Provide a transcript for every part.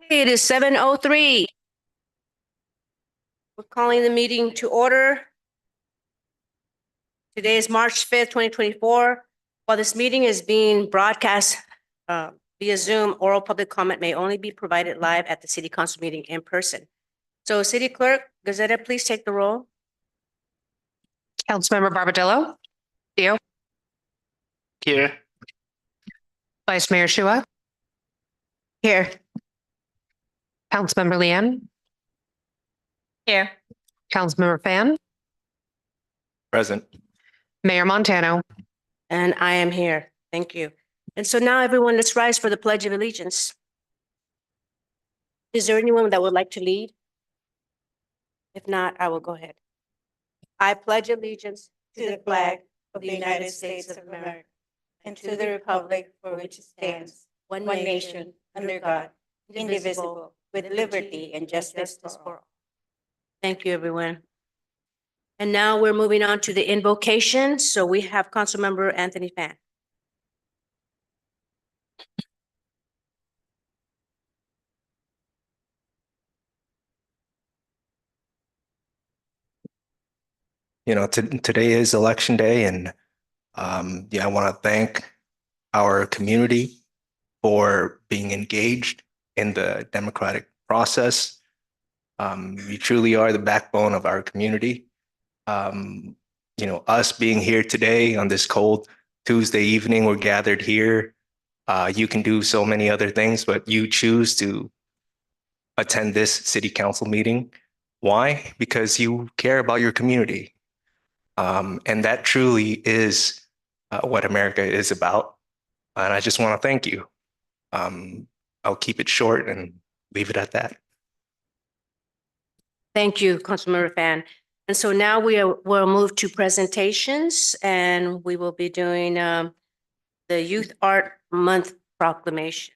It is 7:03. We're calling the meeting to order. Today is March 5th, 2024. While this meeting is being broadcast via Zoom, oral public comment may only be provided live at the City Council meeting in person. So City Clerk Gazetta, please take the roll. Councilmember Barbadillo. Dio. Here. Vice Mayor Shua. Here. Councilmember Leanne. Here. Councilmember Fan. Present. Mayor Montano. And I am here. Thank you. And so now everyone, let's rise for the Pledge of Allegiance. Is there anyone that would like to lead? If not, I will go ahead. I pledge allegiance to the flag of the United States of America and to the republic for which it stands, one nation, under God, indivisible, with liberty and justice for all. Thank you, everyone. And now we're moving on to the invocation. So we have Councilmember Anthony Fan. You know, today is election day, and I want to thank our community for being engaged in the democratic process. You truly are the backbone of our community. Us being here today on this cold Tuesday evening, we're gathered here. You can do so many other things, but you choose to attend this city council meeting. Why? Because you care about your community. And that truly is what America is about. And I just want to thank you. I'll keep it short and leave it at that. Thank you, Councilmember Fan. And so now we'll move to presentations, and we will be doing the Youth Art Month proclamation.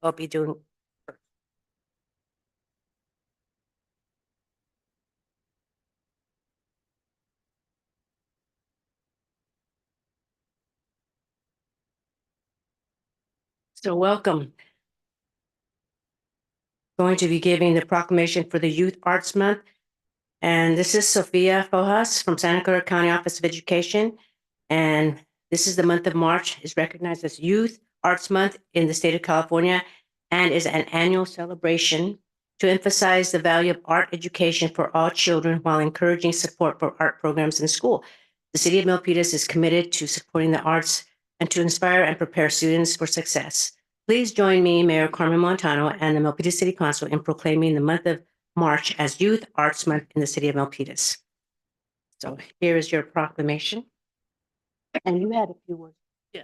I'll be doing. So welcome. Going to be giving the proclamation for the Youth Arts Month. And this is Sophia Fojas from Santa Clara County Office of Education. And this is the month of March, is recognized as Youth Arts Month in the state of California and is an annual celebration to emphasize the value of art education for all children while encouraging support for art programs in school. The city of Milpitas is committed to supporting the arts and to inspire and prepare students for success. Please join me, Mayor Carmen Montano, and the Milpitas City Council in proclaiming the month of March as Youth Arts Month in the city of Milpitas. So here is your proclamation. And you had a few words. Yeah.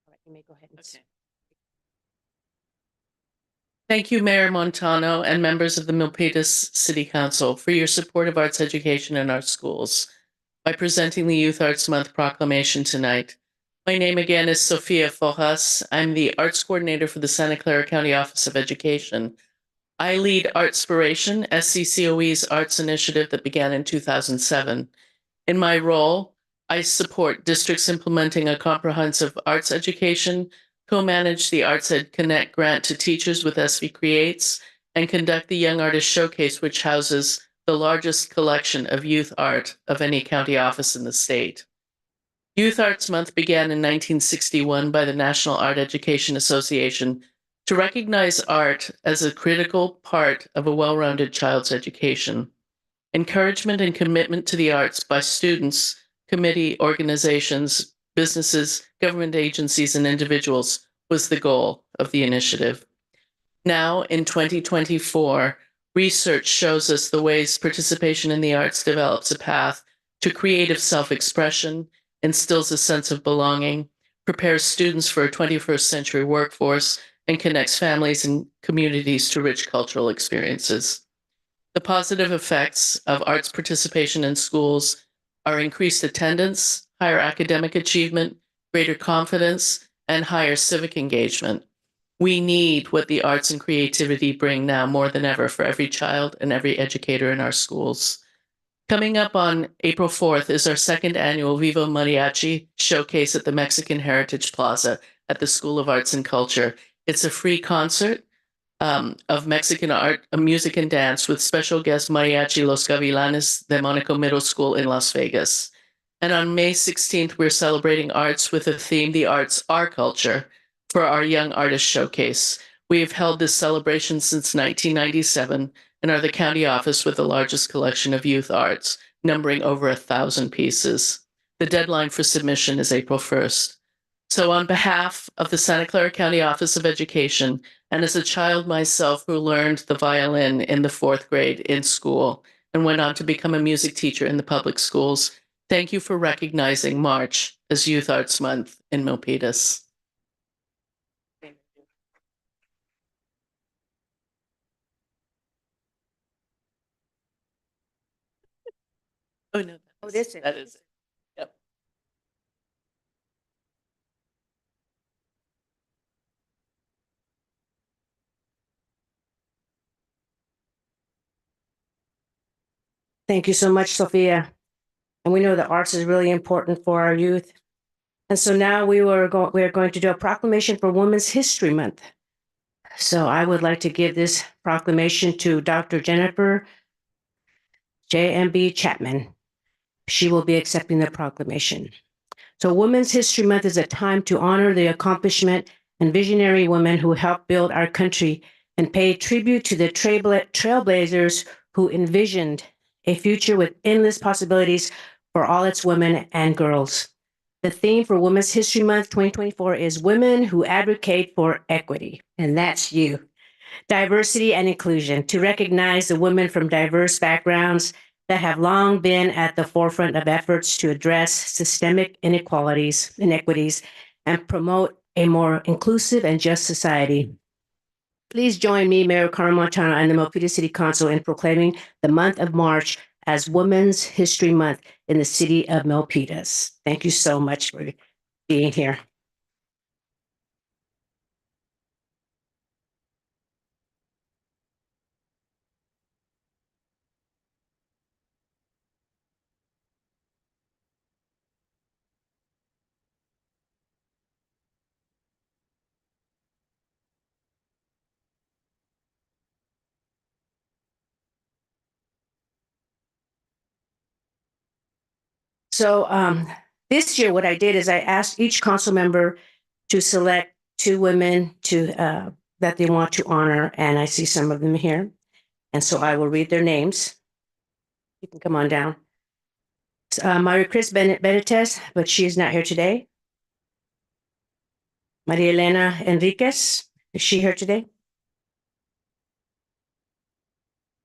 All right, you may go ahead. Okay. Thank you, Mayor Montano and members of the Milpitas City Council for your support of arts education in our schools by presenting the Youth Arts Month proclamation tonight. My name again is Sophia Fojas. I'm the Arts Coordinator for the Santa Clara County Office of Education. I lead Artspiration, SCCOE's arts initiative that began in 2007. In my role, I support districts implementing a comprehensive arts education, co-manage the Arts Ed Connect grant to teachers with SV Creates, and conduct the Young Artist Showcase, which houses the largest collection of youth art of any county office in the state. Youth Arts Month began in 1961 by the National Art Education Association to recognize art as a critical part of a well-rounded child's education. Encouragement and commitment to the arts by students, committee, organizations, businesses, government agencies, and individuals was the goal of the initiative. Now, in 2024, research shows us the ways participation in the arts develops a path to creative self-expression, instills a sense of belonging, prepares students for a 21st century workforce, and connects families and communities to rich cultural experiences. The positive effects of arts participation in schools are increased attendance, higher academic achievement, greater confidence, and higher civic engagement. We need what the arts and creativity bring now more than ever for every child and every educator in our schools. Coming up on April 4th is our second annual Viva Mariachi showcase at the Mexican Heritage Plaza at the School of Arts and Culture. It's a free concert of Mexican art, music, and dance with special guest Mariachi Los Gavilanes de Monaco Middle School in Las Vegas. And on May 16th, we're celebrating arts with a theme, The Arts Are Culture, for our Young Artist Showcase. We have held this celebration since 1997 and are the county office with the largest collection of youth arts, numbering over 1,000 pieces. The deadline for submission is April 1st. So on behalf of the Santa Clara County Office of Education, and as a child myself who learned the violin in the 4th grade in school and went on to become a music teacher in the public schools, thank you for recognizing March as Youth Arts Month in Milpitas. Oh, no. Oh, this is. That is it. Yep. Thank you so much, Sophia. And we know that arts is really important for our youth. And so now we are going to do a proclamation for Women's History Month. So I would like to give this proclamation to Dr. Jennifer J.M.B. Chapman. She will be accepting the proclamation. So Women's History Month is a time to honor the accomplishment and visionary women who helped build our country and pay tribute to the trailblazers who envisioned a future with endless possibilities for all its women and girls. The theme for Women's History Month 2024 is Women Who Advocate for Equity, and that's you. Diversity and inclusion, to recognize the women from diverse backgrounds that have long been at the forefront of efforts to address systemic inequalities, and promote a more inclusive and just society. Please join me, Mayor Carmen Montano, and the Milpitas City Council in proclaiming the month of March as Women's History Month in the city of Milpitas. Thank you so much for being here. So this year, what I did is I asked each council member to select 2 women that they want to honor, and I see some of them here. And so I will read their names. You can come on down. Maria Chris Benitez, but she is not here today. Maria Elena Enriquez, is she here today?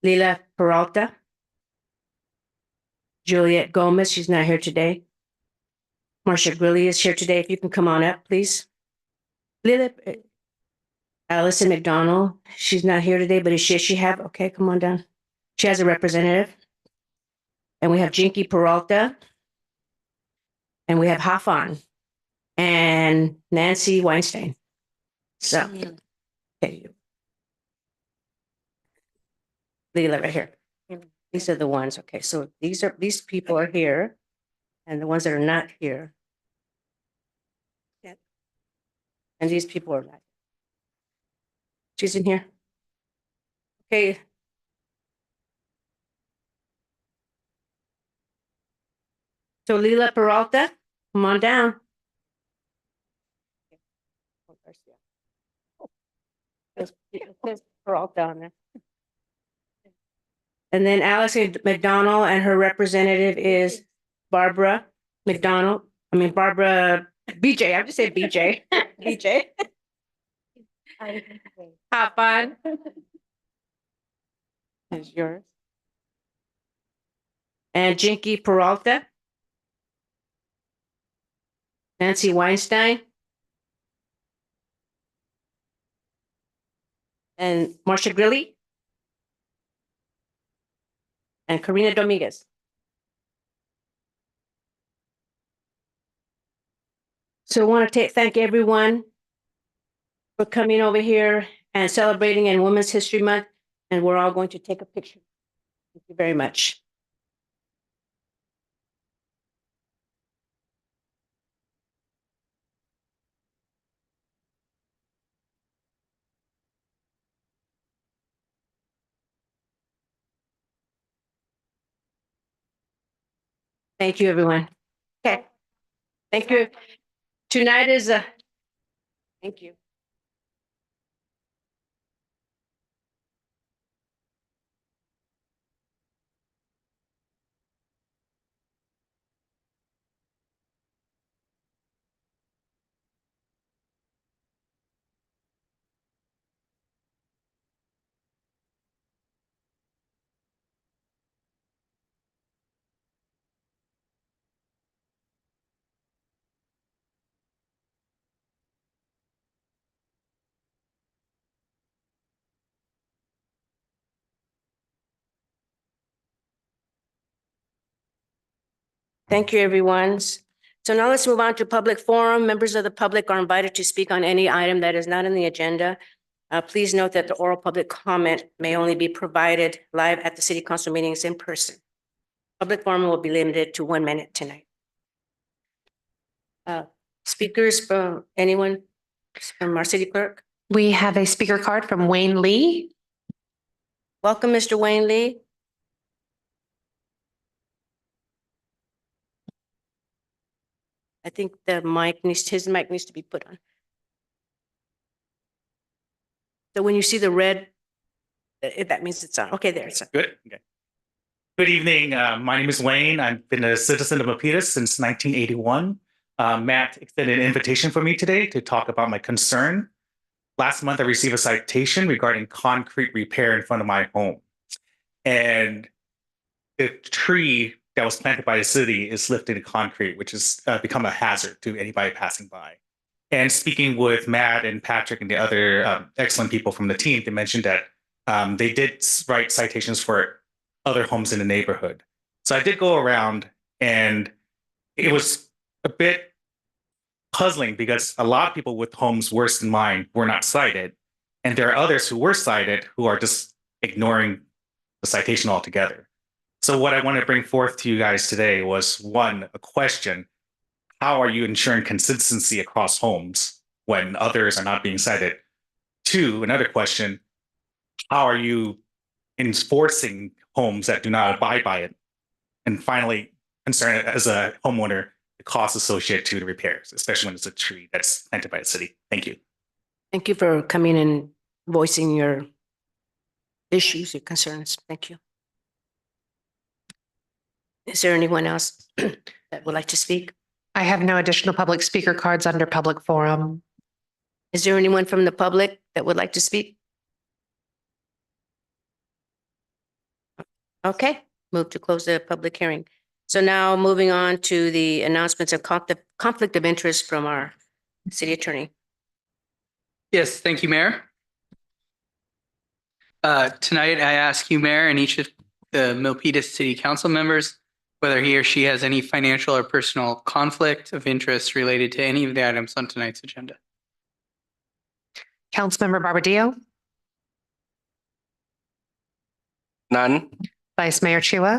Lila Peralta. Juliet Gomez, she's not here today. Marcia Grilly is here today. If you can come on up, please. Lila, Allison McDonald, she's not here today, but she have, okay, come on down. She has a representative. And we have Jinky Peralta. And we have Hafan and Nancy Weinstein. So, okay. Leela right here. These are the ones. Okay, so these people are here, and the ones that are not here. Yep. And these people are not. She's in here. Okay. So Leela Peralta, come on down. There's Peralta on there. And then Alice McDonald, and her representative is Barbara McDonald. I mean, Barbara BJ. I have to say BJ. BJ. Have fun. Is yours. And Jinky Peralta. Nancy Weinstein. And Marcia Grilly. And Karina Dominguez. So I want to thank everyone for coming over here and celebrating in Women's History Month. And we're all going to take a picture. Thank you very much. Thank you, everyone. Okay. Thank you. Tonight is a, thank you. Thank you, everyone. So now let's move on to public forum. Members of the public are invited to speak on any item that is not on the agenda. Please note that the oral public comment may only be provided live at the city council meetings in person. Public forum will be limited to 1 minute tonight. Speakers from anyone from our city clerk? We have a speaker card from Wayne Lee. Welcome, Mr. Wayne Lee. I think his mic needs to be put on. So when you see the red, that means it's on. Okay, there it's on. Good. Okay. Good evening. My name is Wayne. I've been a citizen of Milpitas since 1981. Matt extended an invitation for me today to talk about my concern. Last month, I received a citation regarding concrete repair in front of my home. And the tree that was planted by the city is lifted in concrete, which has become a hazard to anybody passing by. And speaking with Matt and Patrick and the other excellent people from the team, they mentioned that they did write citations for other homes in the neighborhood. So I did go around, and it was a bit puzzling because a lot of people with homes worse than mine were not cited. And there are others who were cited who are just ignoring the citation altogether. So what I want to bring forth to you guys today was, one, a question: how are you ensuring consistency across homes when others are not being cited? Two, another question: how are you enforcing homes that do not abide by it? And finally, concern as a homeowner, the costs associated to the repairs, especially when it's a tree that's planted by the city. Thank you. Thank you for coming and voicing your issues, your concerns. Thank you. Is there anyone else that would like to speak? I have no additional public speaker cards under public forum. Is there anyone from the public that would like to speak? Okay, move to close the public hearing. So now moving on to the announcements of conflict of interest from our city attorney. Yes, thank you, Mayor. Tonight, I ask you, Mayor, and each of the Milpitas City Council members whether he or she has any financial or personal conflict of interest related to any of the items on tonight's agenda. Councilmember Barbadillo, None. Vice Mayor Chua,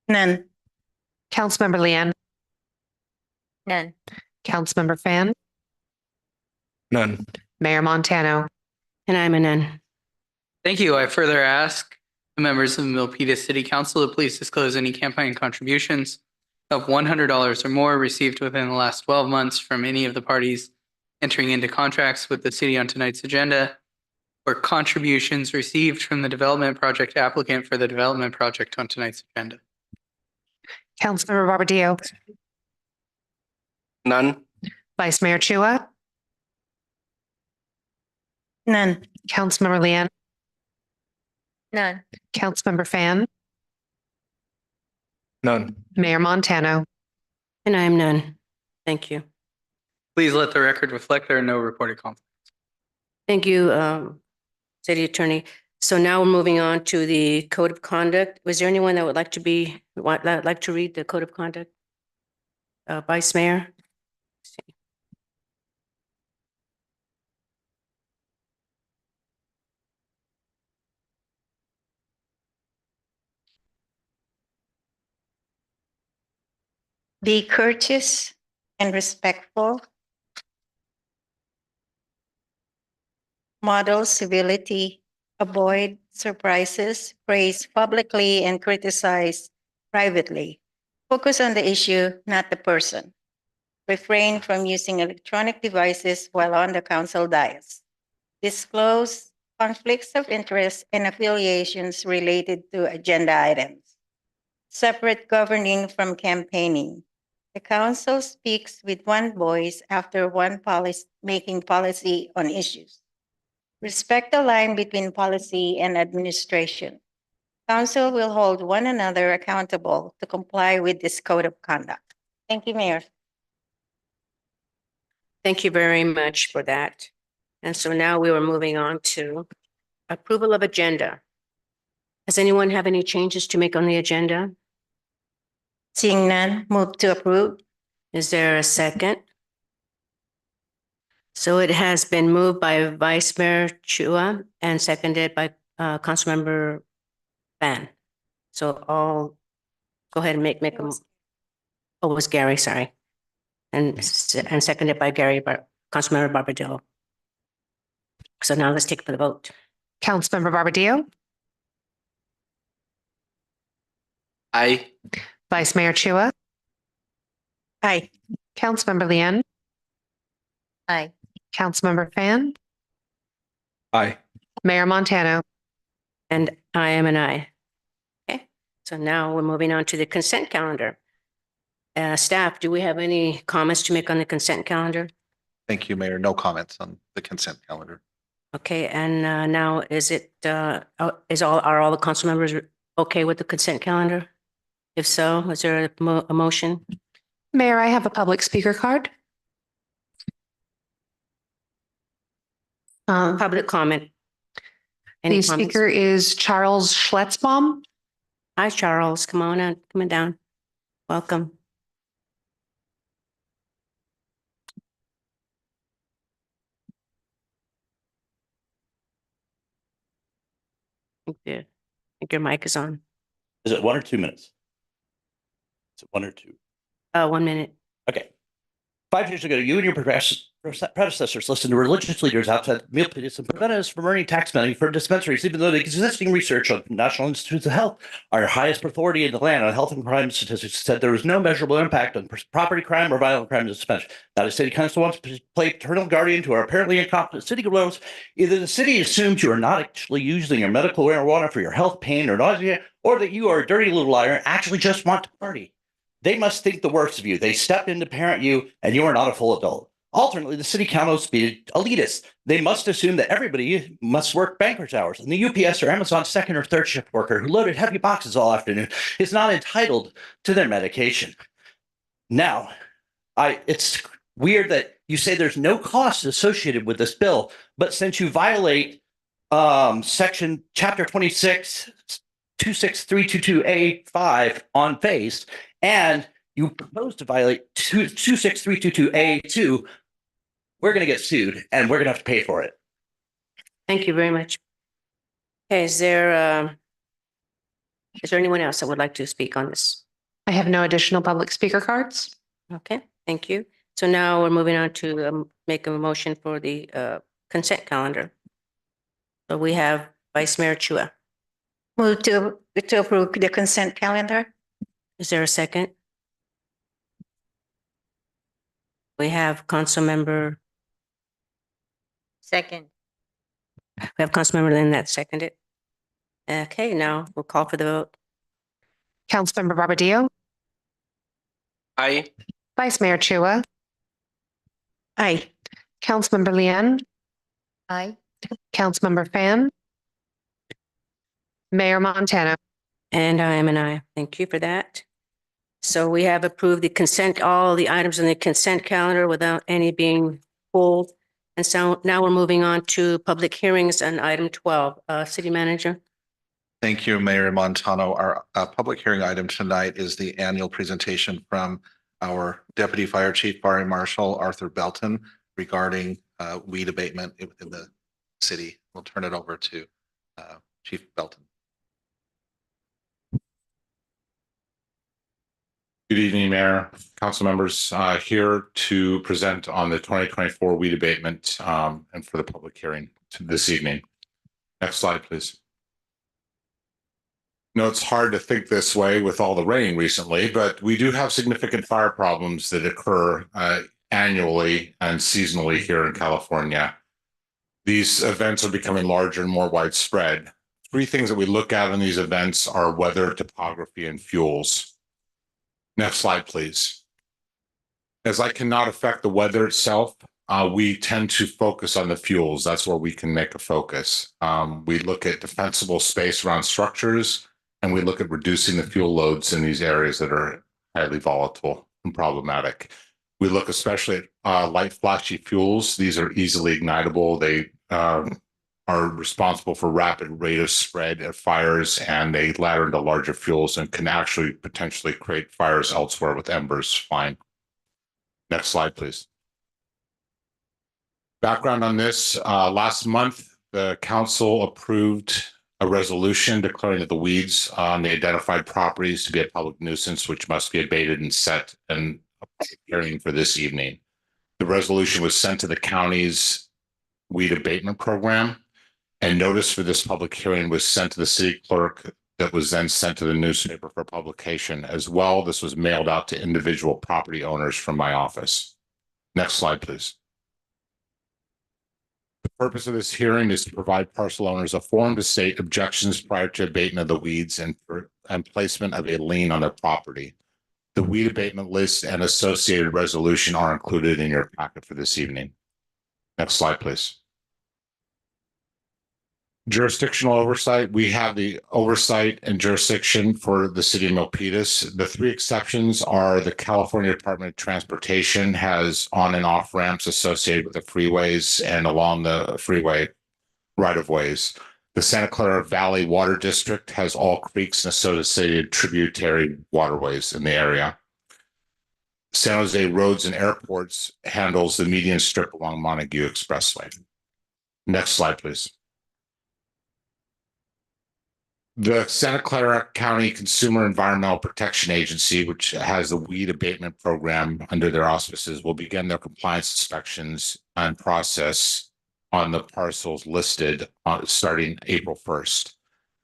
None. Councilmember Leanne, None. Councilmember Fan, None. Mayor Montano. And I'm a none. Thank you. I further ask the members of the Milpitas City Council to please disclose any campaign contributions of $100 or more received within the last 12 months from any of the parties entering into contracts with the city on tonight's agenda, or contributions received from the development project applicant for the development project on tonight's agenda. Councilmember Barbadillo, None. Vice Mayor Chua, None. Councilmember Leanne, None. Councilmember Fan, None. Mayor Montano. And I'm none. Thank you. Please let the record reflect there are no reported conflicts. Thank you, city attorney. So now we're moving on to the code of conduct. Was there anyone that would like to read the code of conduct? Vice Mayor? Be courteous and respectful. Model civility. Avoid surprises. Praise publicly and criticize privately. Focus on the issue, not the person. Refrain from using electronic devices while on the council dais. Disclose conflicts of interest and affiliations related to agenda items. Separate governing from campaigning. The council speaks with one voice after one policy, making policy on issues. Respect the line between policy and administration. Council will hold one another accountable to comply with this code of conduct. Thank you, Mayor. Thank you very much for that. And so now we were moving on to approval of agenda. Does anyone have any changes to make on the agenda? Seeing none, move to approve. Is there a second? So it has been moved by Vice Mayor Chua and seconded by Councilmember Ban. So I'll go ahead and make a, oh, it was Gary, sorry. And seconded by Councilmember Barbadillo. So now let's take for the vote. Councilmember Barbadillo, Aye. Vice Mayor Chua, Aye. Councilmember Lian, Aye. Councilmember Fan, Aye. Mayor Montano. And I am an aye. Okay, so now we're moving on to the consent calendar. Staff, do we have any comments to make on the consent calendar? Thank you, Mayor. No comments on the consent calendar. Okay, and now are all the council members okay with the consent calendar? If so, is there a motion? Mayor, I have a public speaker card. Public comment. Any The comments? speaker is Charles Schletzbaum. Hi, Charles. Come on down. Welcome. I think your mic is on. Is it 1 or 2 minutes? Is it 1 or 2? 1 minute. Okay. 5 years ago, you and your predecessors listened to religious leaders outside Milpitas and prevented us from earning tax money for dispensaries, even though the existing research on National Institutes of Health, our highest authority in the land on health and crime statistics, said there was no measurable impact on property crime or violent crime dispensaries. Now, the city council wants to play paternal guardian to our apparently incompetent city roads. Either the city assumes you are not actually using your medical marijuana for your health, pain, or nausea, or that you are a dirty little liar and actually just want to party. They must think the worst of you. They stepped in to parent you, and you are not a full adult. Alternately, the city council must be elitist. They must assume that everybody must work banker's hours, and the UPS or Amazon second or third shift worker who loaded heavy boxes all afternoon is not entitled to their medication. Now, it's weird that you say there's no cost associated with this bill, but since you violate section chapter 26, 26322A5 on face, and you propose to violate 26322A2, we're going to get sued and we're going to have to pay for it. Thank you very much. Okay, is there anyone else that would like to speak on this? I have no additional public speaker cards. Okay, thank you. So now we're moving on to make a motion for the consent calendar. So we have Vice Mayor Chua. Move to approve the consent calendar. Is there a second? We have Councilmember. Second. We have Councilmember Lynn that seconded. Okay, now we'll call for the vote. Councilmember Barbadillo, Aye. Vice Mayor Chua, Aye. Councilmember Lian, Aye. Councilmember Fan, Mayor Montano. And I am an aye. Thank you for that. So we have approved all the items in the consent calendar without any being pulled. And so now we're moving on to public hearings on item 12. City Manager. Thank you, Mayor Montano. Our public hearing item tonight is the annual presentation from our Deputy Fire Chief, Fire Marshal Arthur Belton, regarding weed abatement in the city. We'll turn it over to Chief Belton. Good evening, Mayor, council members, here to present on the 2024 weed abatement and for the public hearing this evening. Next slide, please. No, it's hard to think this way with all the rain recently, but we do have significant fire problems that occur annually and seasonally here in California. These events are becoming larger and more widespread. Three things that we look at in these events are weather, topography, and fuels. Next slide, please. As I cannot affect the weather itself, we tend to focus on the fuels. That's where we can make a focus. We look at defensible space around structures, and we look at reducing the fuel loads in these areas that are highly volatile and problematic. We look especially at light flashy fuels. These are easily ignitable. They are responsible for rapid rate of spread of fires, and they ladder into larger fuels and can actually potentially create fires elsewhere with embers flying. Next slide, please. Background on this, last month, the council approved a resolution declaring that the weeds on the identified properties to be a public nuisance, which must be abated and set in a public hearing for this evening. The resolution was sent to the county's weed abatement program, and notice for this public hearing was sent to the city clerk that was then sent to the newspaper for publication as well. This was mailed out to individual property owners from my office. Next slide, please. The purpose of this hearing is to provide parcel owners a forum to state objections prior to abatement of the weeds and placement of a lien on their property. The weed abatement list and associated resolution are included in your packet for this evening. Next slide, please. Jurisdictional oversight. We have the oversight and jurisdiction for the city of Milpitas. The three exceptions are the California Department of Transportation has on and off ramps associated with the freeways and along the freeway right of ways. The Santa Clara Valley Water District has all creeks and associated tributary waterways in the area. San Jose Roads and Airports handles the median strip along Montague Expressway. Next slide, please. The Santa Clara County Consumer Environmental Protection Agency, which has the weed abatement program under their auspices, will begin their compliance inspections and process on the parcels listed starting April 1st.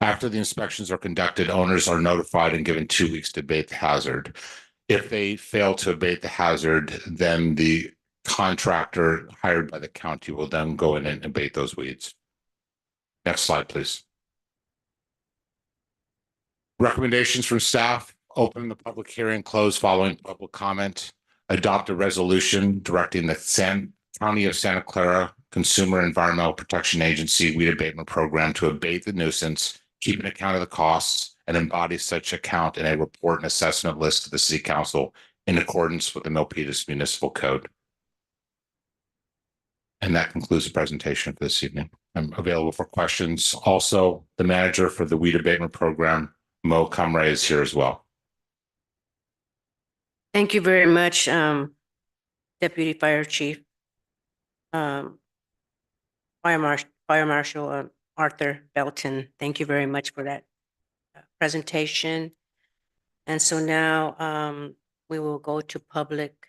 After the inspections are conducted, owners are notified and given 2 weeks to abate the hazard. If they fail to abate the hazard, then the contractor hired by the county will then go in and abate those weeds. Next slide, please. Recommendations from staff: open the public hearing, close following public comment, adopt a resolution directing the County of Santa Clara Consumer Environmental Protection Agency weed abatement program to abate the nuisance, keep an account of the costs, and embody such account in a report and assessment list to the City Council in accordance with the Milpitas Municipal Code. And that concludes the presentation for this evening. I'm available for questions. Also, the manager for the weed abatement program, Mo Kamre, is here as well. Thank you very much, Deputy Fire Chief, Fire Marshal Arthur Belton. Thank you very much for that presentation. And so now we will go to public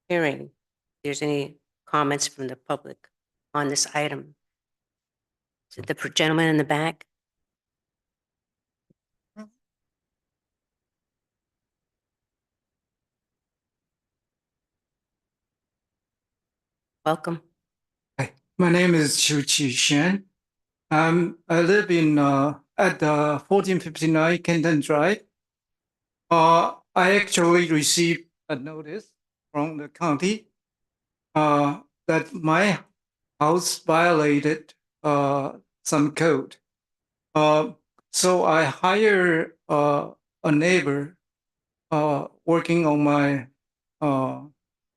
hearing. If there's any comments from the public on this item. Is it the gentleman in the back? Welcome. Hi, my name is Qiu Qishan. I live in at 1459 Kenton Drive. I actually received a notice from the county that my house violated some code. So I hired a neighbor working on my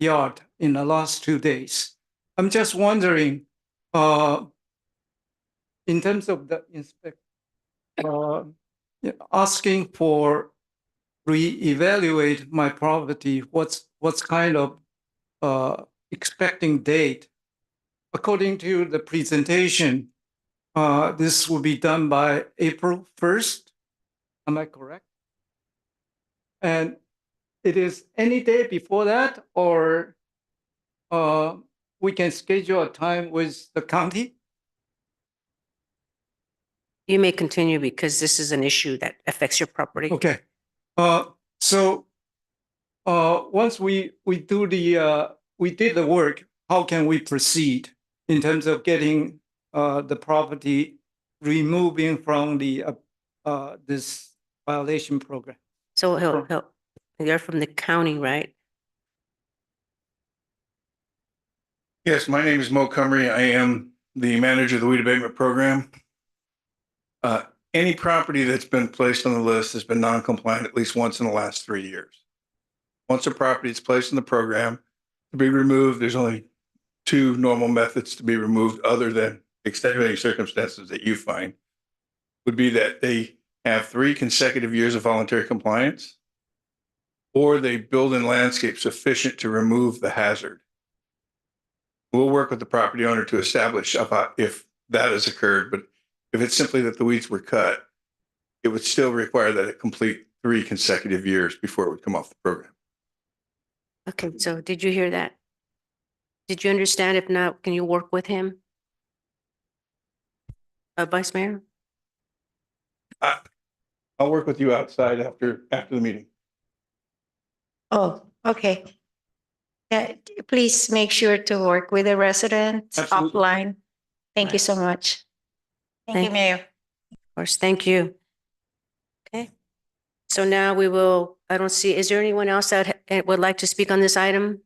yard in the last 2 days. I'm just wondering, in terms of the asking for reevaluate my property, what's kind of expecting date? According to the presentation, this will be done by April 1st. Am I correct? And it is any day before that, or we can schedule a time with the county? You may continue because this is an issue that affects your property. Okay. So once we do we did the work, how can we proceed in terms of getting the property removing from the this violation program? So you're from the county, right? Yes, my name is Mo Cumry. I am the manager of the weed abatement program. Any property that's been placed on the list has been non-compliant at least once in the last 3 years. Once a property is placed in the program to be removed, there's only 2 normal methods to be removed other than extenuating circumstances that you find, would be that they have 3 consecutive years of voluntary compliance, or they build in landscape sufficient to remove the hazard. We'll work with the property owner to establish if that has occurred, but if it's simply that the weeds were cut, it would still require that it complete 3 consecutive years before it would come off the program. Okay, so did you hear that? Did you understand? If not, can you work with him? Vice Mayor? I'll work with you outside after the meeting. Oh, okay. Yeah, please make sure to work with the residents Absolutely. offline. Thank you so much. Thank you, Thank- Mayor. Of course, thank you. Okay. So now we will, I don't see, is there anyone else that would like to speak on this item?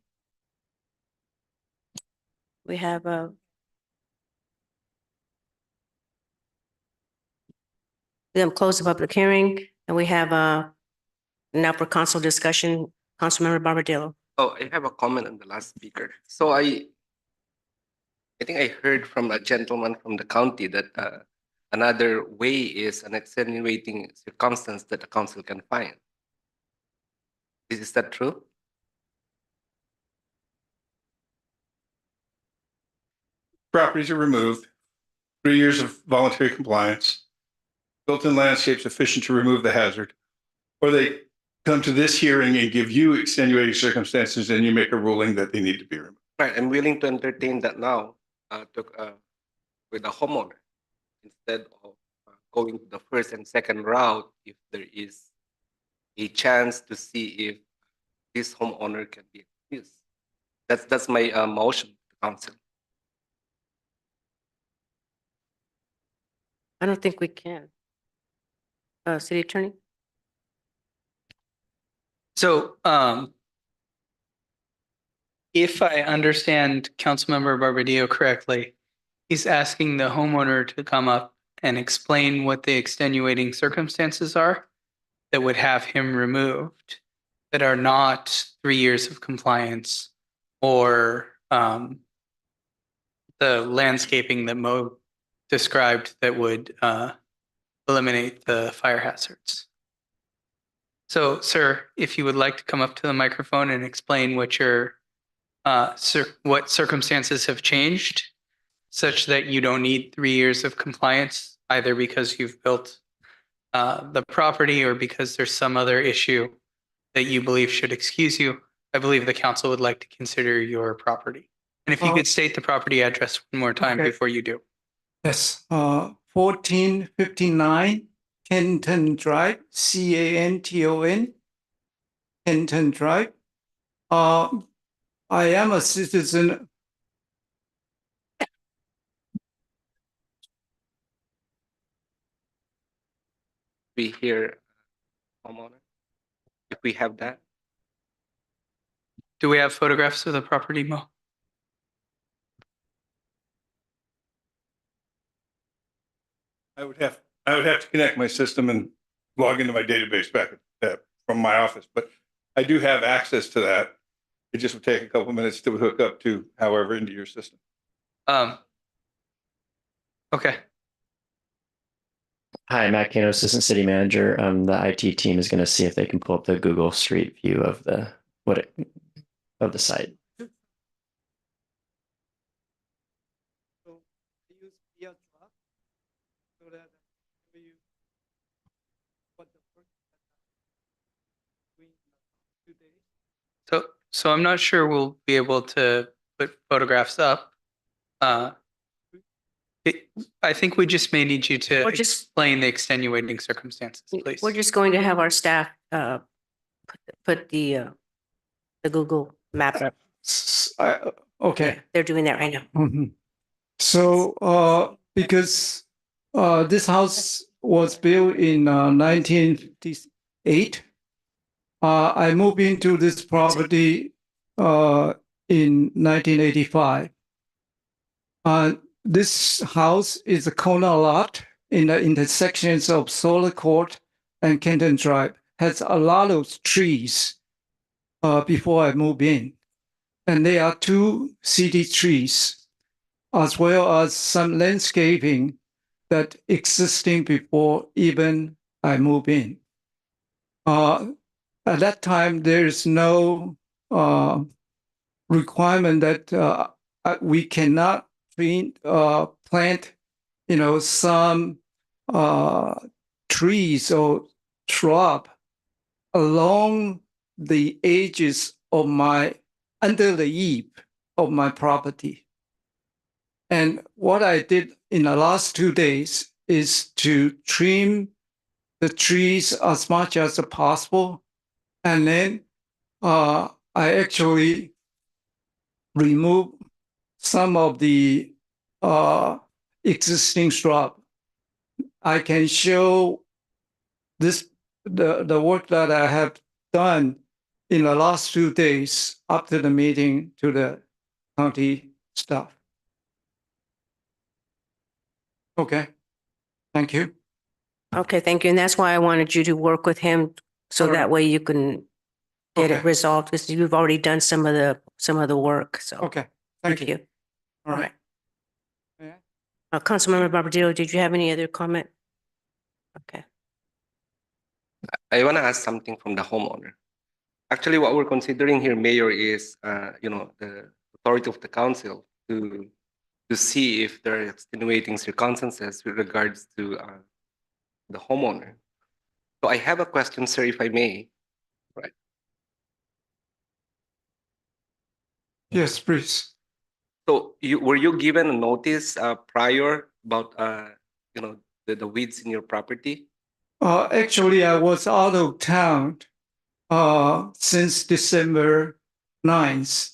We have then close the public hearing, and we have now for council discussion, Councilmember Barbadillo. Oh, I have a comment on the last speaker. So I think I heard from a gentleman from the county that another way is an extenuating circumstance that the council can find. Is that true? Properties are removed, 3 years of voluntary compliance, built-in landscape sufficient to remove the hazard, or they come to this hearing and give you extenuating circumstances and you make a ruling that they need to be removed. Right, I'm willing to entertain that now with a homeowner instead of going to the first and second route if there is a chance to see if this homeowner can be excused. That's my motion to council. I don't think we can. City Attorney? So, if I understand Councilmember Barbadillo correctly, he's asking the homeowner to come up and explain what the extenuating circumstances are that would have him removed that are not 3 years of compliance or the landscaping that Mo described that would eliminate the fire hazards. So, sir, if you would like to come up to the microphone and explain what your what circumstances have changed such that you don't need 3 years of compliance, either because you've built the property or because there's some other issue that you believe should excuse you, I believe the council would like to consider your property. And if you could state the property address one more time Okay. before you do. Yes, 1459 Kenton Drive, Canton, Kenton Drive. I am a citizen. We hear homeowner, if we have that. Do we have photographs of the property, Mo? I would have to connect my system and log into my database back from my office, but I do have access to that. It just would take a couple of minutes to hook up to however into your system. Okay. Hi, Matt Kano, Assistant City Manager. The IT team is going to see if they can pull up the Google Street View of the site. So I'm not sure we'll be able to put photographs up. I think we just may need you to Or just- explain the extenuating circumstances, please. We're just going to have our staff put the Google map up. Okay. Yeah, they're doing that right now. Mhm. So, because this house was built in 1958, I moved into this property in 1985. This house is a corner lot in the intersections of Solar Court and Kenton Drive. Has a lot of trees before I moved in. And there are 2 city trees, as well as some landscaping that existing before even I move in. At that time, there is no requirement that we cannot plant, some trees or shrub along the edges of under the eave of my property. And what I did in the last 2 days is to trim the trees as much as possible. And then I actually remove some of the existing shrub. I can show the work that I have done in the last 2 days after the meeting to the county staff. Okay, thank you. Okay, thank you. And that's why I wanted you to work with him so All right. that way you can get it Okay. resolved because you've already done some of the work. So Okay, thank you. All right. Yeah. Councilmember Barbadillo, did you have any other comment? Okay. I want to ask something from the homeowner. Actually, what we're considering here, Mayor, is the authority of the council to see if there are extenuating circumstances with regards to the homeowner. So I have a question, sir, if I may. Right. Yes, please. So were you given a notice prior about the weeds in your property? Actually, I was out of town since December 9th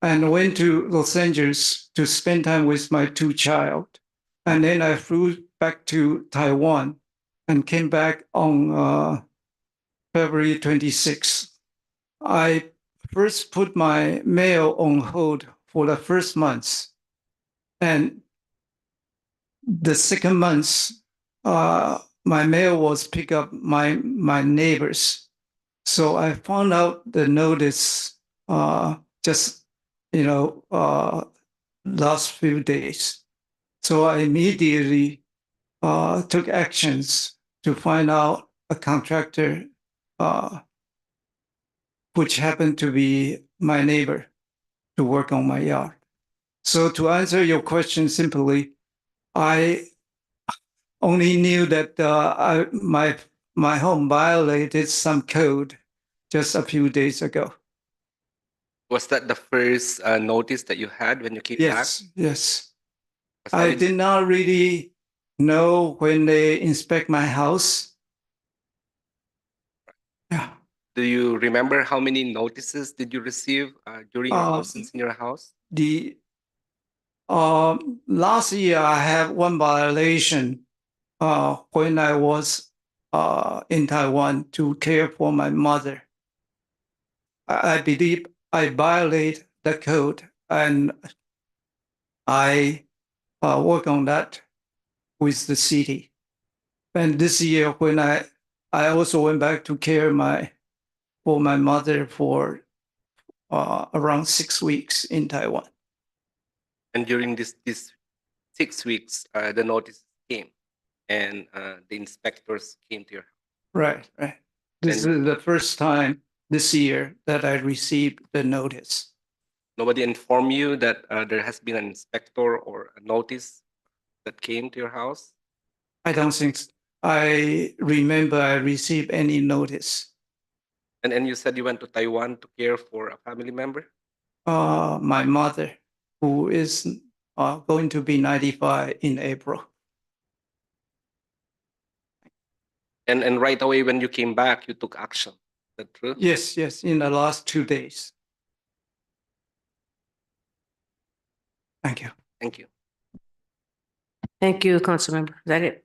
and went to Los Angeles to spend time with my 2 child. And then I flew back to Taiwan and came back on February 26th. I first put my mail on hold for the first month. And the second month, my mail was picked up my neighbors. So I found out the notice just last few days. So I immediately took actions to find out a contractor, which happened to be my neighbor, to work on my yard. So to answer your question simply, I only knew that my home violated some code just a few days ago. Was that the first notice that you had when you came back? Yes. Was that I in- did not really know when they inspect my house. Yeah. Do you remember how many notices did you receive during your absence in your house? The last year I had one violation when I was in Taiwan to care for my mother. I believe I violate the code, and I work on that with the city. And this year, when I also went back to care for my mother for around 6 weeks in Taiwan. And during this 6 weeks, the notice came, and the inspectors came to your house. Right. This is the first time this year that I received the notice. Nobody informed you that there has been an inspector or a notice that came to your house? I don't think I remember I received any notice. And you said you went to Taiwan to care for a family member? My mother, who is going to be 95 in April. And right away when you came back, you took action. Is that true? Yes, yes, in the last 2 days. Thank you. Thank you. Thank you, Councilmember. Is that it?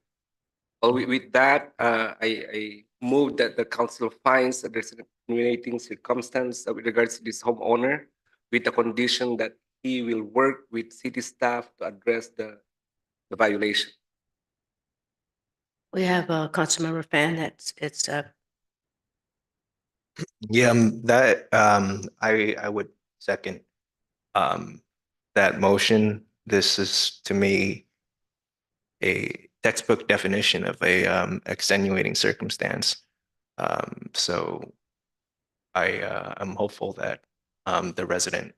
Well, with that, I move that the council finds that there's an extenuating circumstance with regards to this homeowner with the condition that he will work with city staff to address the violation. We have a Councilmember Fan it's Yeah, I would second that motion. This is to me a textbook definition of a extenuating circumstance. So I'm hopeful that the resident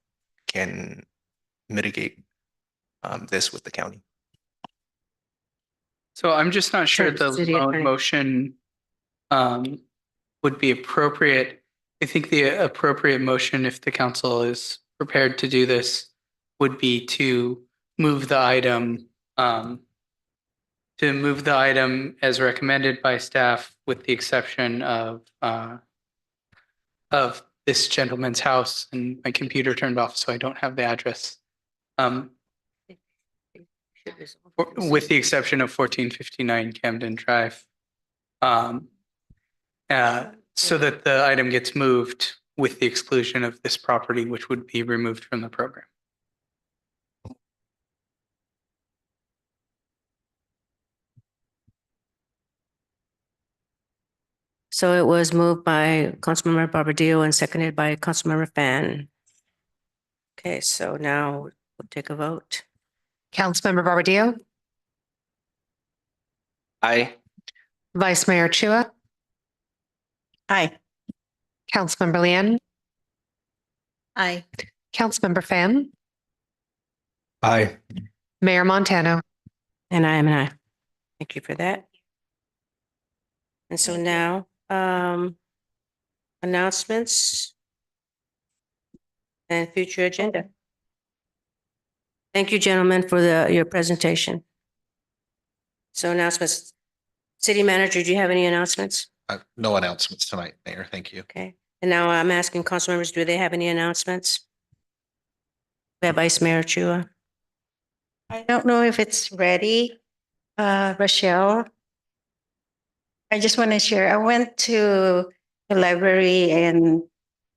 can mitigate this with the county. So I'm just not sure Sure, the City Attorney. motion would be appropriate. I think the appropriate motion, if the council is prepared to do this, would be to move the item as recommended by staff, with the exception of this gentleman's house, and my computer turned off, so I don't have the address. With the exception of 1459 Camden Drive. So that the item gets moved with the exclusion of this property, which would be removed from the program. So it was moved by Councilmember Barbadillo and seconded by Councilmember Fan. Okay, so now we'll take a vote. Councilmember Barbadillo, Aye. Vice Mayor Chua, Aye. Councilmember Lian, Aye. Councilmember Fan, Aye. Mayor Montano. And I am an aye. Thank you for that. And so now, announcements and future agenda. Thank you, gentlemen, for your presentation. So announcements. City Manager, do you have any announcements? No announcements tonight, Mayor. Thank you. Okay. And now I'm asking council members, do they have any announcements? We have Vice Mayor Chua. I don't know if it's ready, Rochelle. I just want to share. I went to the library and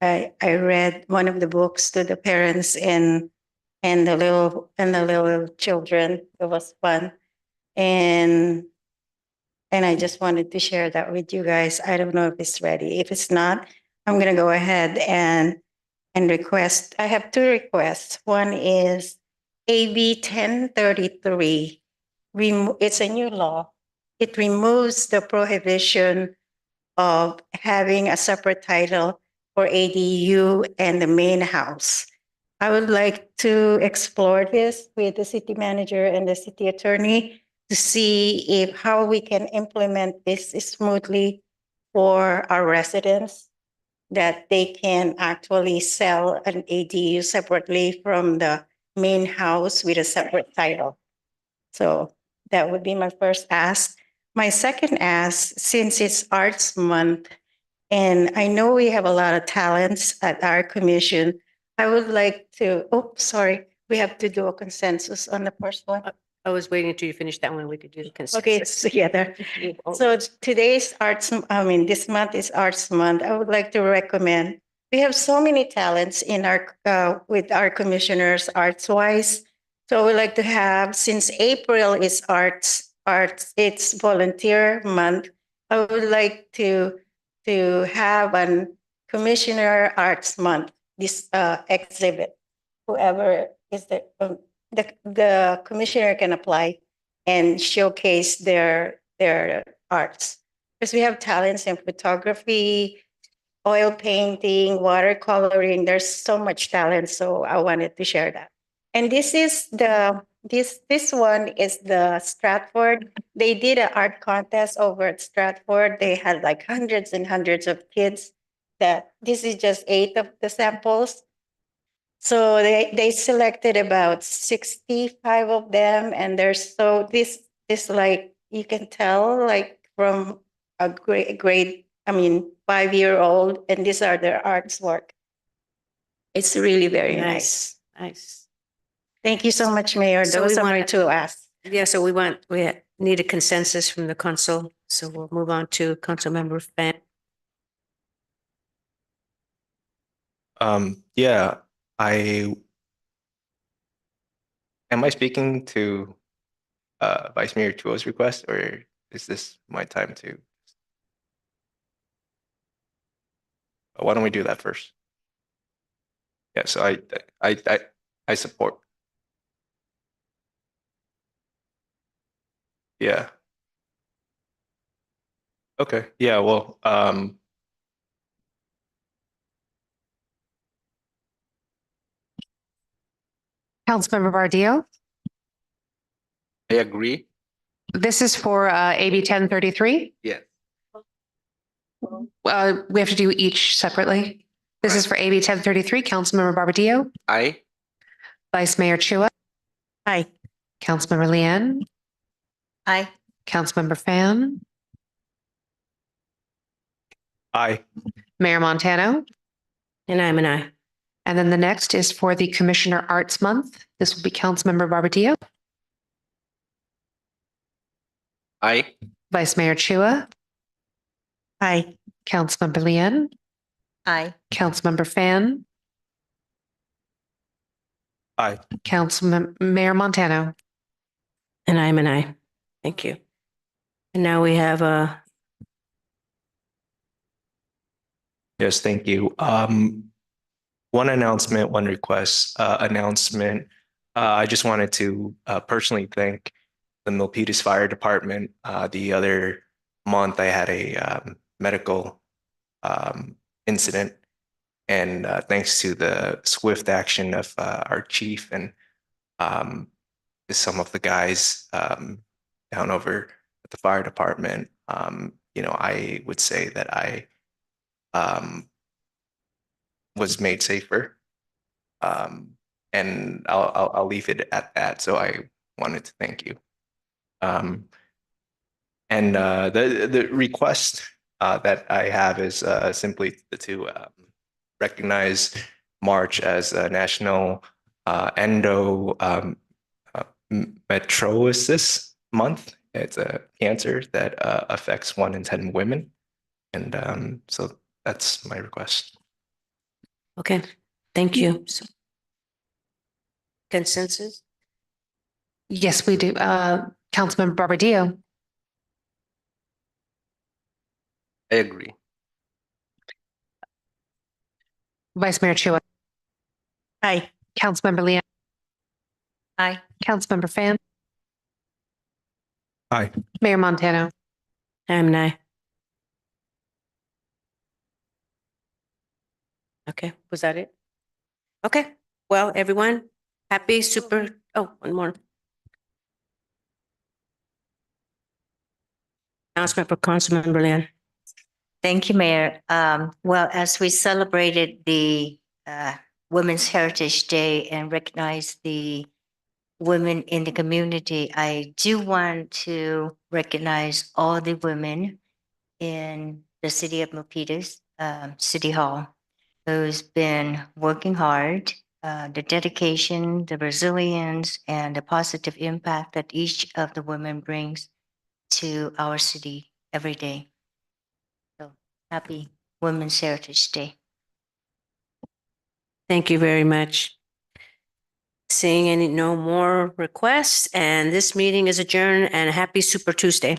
I read one of the books to the parents and the little children. It was fun, and I just wanted to share that with you guys. I don't know if it's ready. If it's not, I'm gonna go ahead and request. I have two requests. One is AB 1033. It's a new law. It removes the prohibition of having a separate title for ADU and the main house. I would like to explore this with the city manager and the city attorney to see how we can implement this smoothly for our residents, that they can actually sell an ADU separately from the main house with a separate title. So that would be my first ask. My second ask, since it's Arts Month, and I know we have a lot of talents at our commission, I would like to, we have to do a consensus on the first one. I was waiting until you finished that one. We could do the consensus. Okay, it's together. So this month is Arts Month. I would like to recommend, we have so many talents in our, with our commissioners arts-wise. So we'd like to have, since April is arts, it's volunteer month. I would like to have an Commissioner Arts Month, this exhibit. Whoever is the commissioner can apply and showcase their arts. Because we have talents in photography, oil painting, watercoloring. There's so much talent, so I wanted to share that. And this is this one is the Stratford. They did an art contest over at Stratford. They had like hundreds and hundreds of kids. This is just 8 of the samples. So they selected about 65 of them, and there's so this like you can tell like from a grade, I mean 5-year-old, and these are their arts work. It's really very nice. Nice. Thank you so much, Mayor. So Those we are my want- two asks. Yeah, so we need a consensus from the council. So we'll move on to Councilmember Fan. Yeah, am I speaking to Vice Mayor Chuo's request, or is this my time to? Why don't we do that first? Yeah, so I support. Yeah. Okay. Yeah, well, Councilmember Bardillo. I agree. This is for AB 1033. Yes. We have to do each separately. This is for AB 1033. Councilmember Barbadillo, I. Vice Mayor Chua, Aye. Councilmember Leanne, Aye. Councilmember Fan, aye. Mayor Montano. And I'm an aye. And then the next is for the Commissioner Arts Month. This will be Councilmember Barbadillo, I. Vice Mayor Chua, Aye. Councilmember Leanne, Aye. Councilmember Fan, Aye. Mayor Montano. And I'm an aye. Thank you. And now we have Yes, thank you. One announcement, one request. Announcement. I just wanted to personally thank the Milpitas Fire Department. The other month, I had a medical incident, and thanks to the swift action of our chief and some of the guys down over at the fire department, I would say that I was made safer. And I'll leave it at that. So I wanted to thank you. And the request that I have is simply to recognize March as a National Endometriosis Month. It's a cancer that affects 1 in 10 women. And so that's my request. okay. Thank you. So, consensus? Yes, we do. Councilmember Barbadillo, I agree. Vice Mayor Chua, Aye. Councilmember Leanne, Aye. Councilmember Fan, Aye. Mayor Montano. I'm an aye. Okay, was that it? Okay, well, everyone, happy super, oh, one more. Announcement for Councilmember Leanne. Thank you, Mayor. Well, as we celebrated the Women's Heritage Day and recognized the women in the community, I do want to recognize all the women in the city of Milpitas, City Hall, who's been working hard, the dedication, the resilience, and the positive impact that each of the women brings to our city every day. So happy Women's Heritage Day. Thank you very much. Seeing no more requests, and this meeting is adjourned, and happy Super Tuesday.